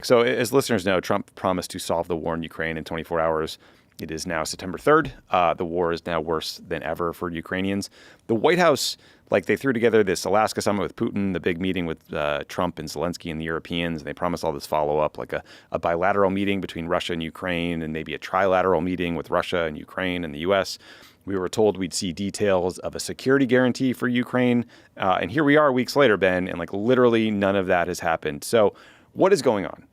So as listeners know, Trump promised to solve the war in Ukraine in 24 hours. It is now September 3rd. The war is now worse than ever for Ukrainians. The White House, they threw together this Alaska summit with Putin, the big meeting with Trump and Zelensky and the Europeans, and they promised all this follow-up, like a bilateral meeting between Russia and Ukraine and maybe a trilateral meeting with Russia and Ukraine and the U.S. We were told we'd see details of a security guarantee for Ukraine. And here we are weeks later, Ben, and literally none of that has happened. So what is going on?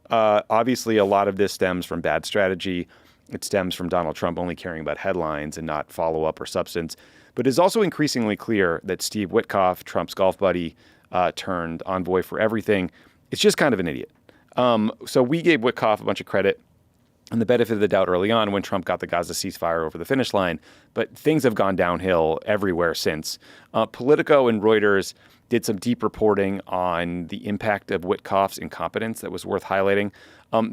Obviously, a lot of this stems from bad strategy. It stems from Donald Trump only caring about headlines and not follow-up or substance. But it's also increasingly clear that Steve Witkoff, Trump's golf buddy, turned envoy for everything, it's just kind of an idiot. So we gave Witkoff a bunch of credit and the benefit of the doubt early on when Trump got the Gaza ceasefire over the finish line. But things have gone downhill everywhere since. Politico and Reuters did some deep reporting on the impact of Witkoff's incompetence that was worth highlighting.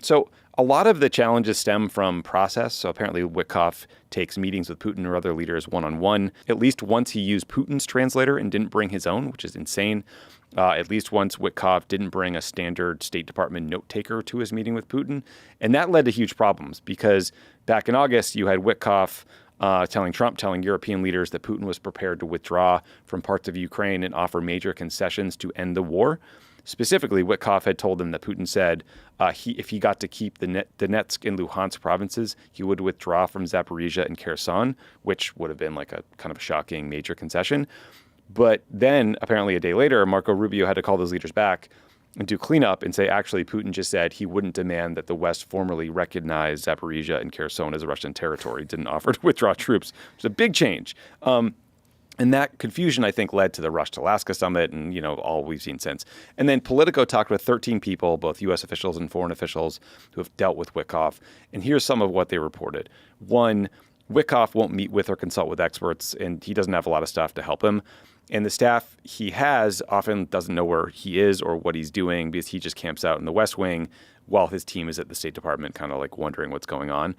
So a lot of the challenges stem from process. So apparently Witkoff takes meetings with Putin or other leaders one-on-one. At least once he used Putin's translator and didn't bring his own, which is insane. At least once Witkoff didn't bring a standard State Department note taker to his meeting with Putin. And that led to huge problems because back in August, you had Witkoff telling European leaders that Putin was prepared to withdraw from parts of Ukraine and offer major concessions to end the war. Specifically, Witkoff had told them that Putin said if he got to keep the Donetsk and Luhansk provinces, he would withdraw from Zaporizhia and Kherson, which would have been a kind of shocking major concession. But then, apparently a day later, Marco Rubio had to call those leaders back and do cleanup and say, actually, Putin just said he wouldn't demand that the West formally recognize Zaporizhia and Kherson as a Russian territory, didn't offer to withdraw troops. It's a big change. And that confusion, I think, led to the rush to Alaska summit and, all we've seen since. And then Politico talked with 13 people, both U.S. officials and foreign officials, who have dealt with Witkoff. And here's some of what they reported. One, Witkoff won't meet with or consult with experts, and he doesn't have a lot of staff to help him. And the staff he has often doesn't know where he is or what he's doing because he just camps out in the West Wing while his team is at the State Department kind of wondering what's going on.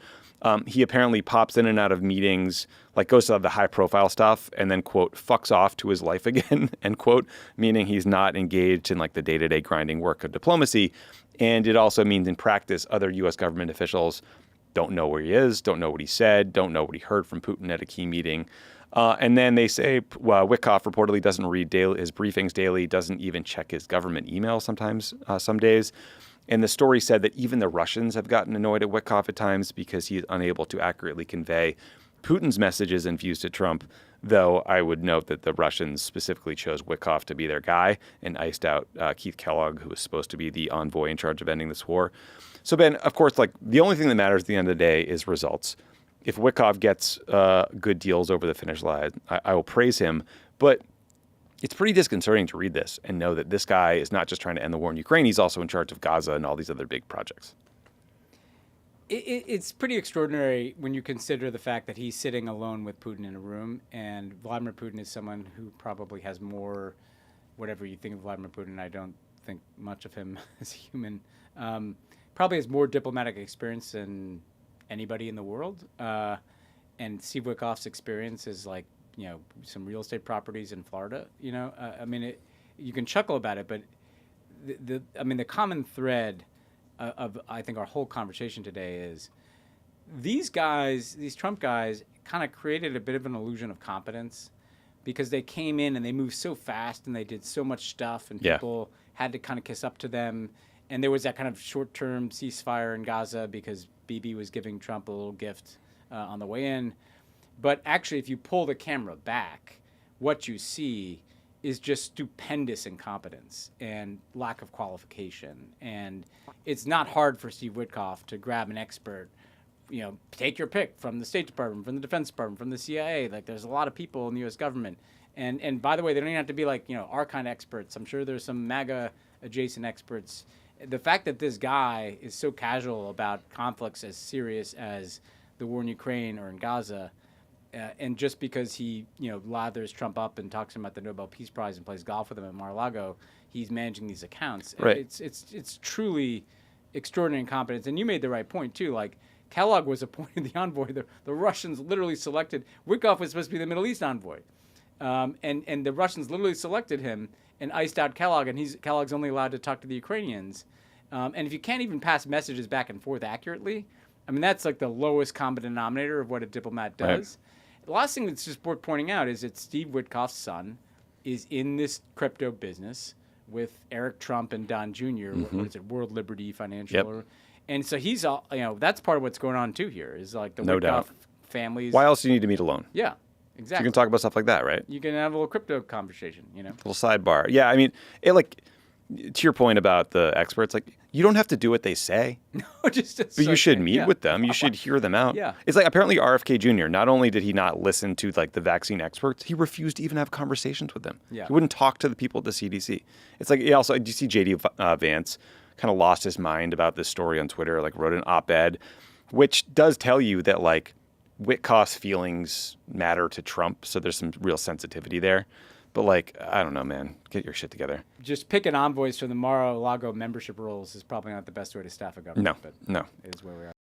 He apparently pops in and out of meetings, goes to the high profile stuff and then, quote, fucks off to his life again, end quote, meaning he's not engaged in the day-to-day grinding work of diplomacy. And it also means in practice, other U.S. government officials don't know where he is, don't know what he said, don't know what he heard from Putin at a key meeting. And then they say Witkoff reportedly doesn't read his briefings daily, doesn't even check his government email sometimes, some days. And the story said that even the Russians have gotten annoyed at Witkoff at times because he's unable to accurately convey Putin's messages and views to Trump, though I would note that the Russians specifically chose Witkoff to be their guy and iced out Keith Kellogg, who was supposed to be the envoy in charge of ending this war. So, Ben, of course, the only thing that matters at the end of the day is results. If Witkoff gets good deals over the finish line, I will praise him. But it's pretty disconcerting to read this and know that this guy is not just trying to end the war in Ukraine. He's also in charge of Gaza and all these other big projects. It's pretty extraordinary when you consider the fact that he's sitting alone with Putin in a room. And Vladimir Putin is someone who probably has more, whatever you think of Vladimir Putin, I don't think much of him as a human, probably has more diplomatic experience than anybody in the world. And Steve Witkoff's experience is some real estate properties in Florida. You can chuckle about it, but the common thread of I think our whole conversation today is these Trump guys kind of created a bit of an illusion of competence because they came in and they moved so fast and they did so much stuff and people had to kind of kiss up to them. And there was that kind of short-term ceasefire in Gaza because Bibi was giving Trump a little gift on the way in. But actually, if you pull the camera back, what you see is just stupendous incompetence and lack of qualification. And it's not hard for Steve Witkoff to grab an expert, take your pick from the State Department, from the Defense Department, from the CIA. There's a lot of people in the U.S. government. And by the way, they don't even have to be our kind of experts. I'm sure there's some MAGA adjacent experts. The fact that this guy is so casual about conflicts as serious as the war in Ukraine or in Gaza, and just because he, lathers Trump up and talks to him at the Nobel Peace Prize and plays golf with him at Mar-a-Lago, he's managing these accounts. Right. It's truly extraordinary incompetence. And you made the right point too. Kellogg was appointed the envoy. The Russians literally selected. Witkoff was supposed to be the Middle East envoy, and the Russians literally selected him and iced out Kellogg. And Kellogg's only allowed to talk to the Ukrainians. And if you can't even pass messages back and forth accurately, I mean, that's like the lowest common denominator of what a diplomat does. Right. The last thing that's just worth pointing out is that Steve Witkoff's son is in this crypto business with Eric Trump and Don Jr. What is it, World Liberty Financial? Yep. And so he's all, that's part of what's going on too here is like the Witkoff families. Why else do you need to meet alone? Yeah, exactly. So you can talk about stuff like that, right? You can have a little crypto conversation, A little sidebar. Yeah, I mean, to your point about the experts, like, you don't have to do what they say. No, but you should meet with them. You should hear them out. Yeah. It's like apparently RFK Jr., not only did he not listen to like the vaccine experts, he refused to even have conversations with them. Yeah. He wouldn't talk to the people at the CDC. It's like, also, do you see J.D. Vance kind of lost his mind about this story on Twitter, like wrote an op-ed, which does tell you that like Witkoff's feelings matter to Trump. So there's some real sensitivity there. But, like, I don't know, man. Get your shit together. Just picking envoys for the Mar-a-Lago membership rules is probably not the best way to staff a government. No. But it is where we are.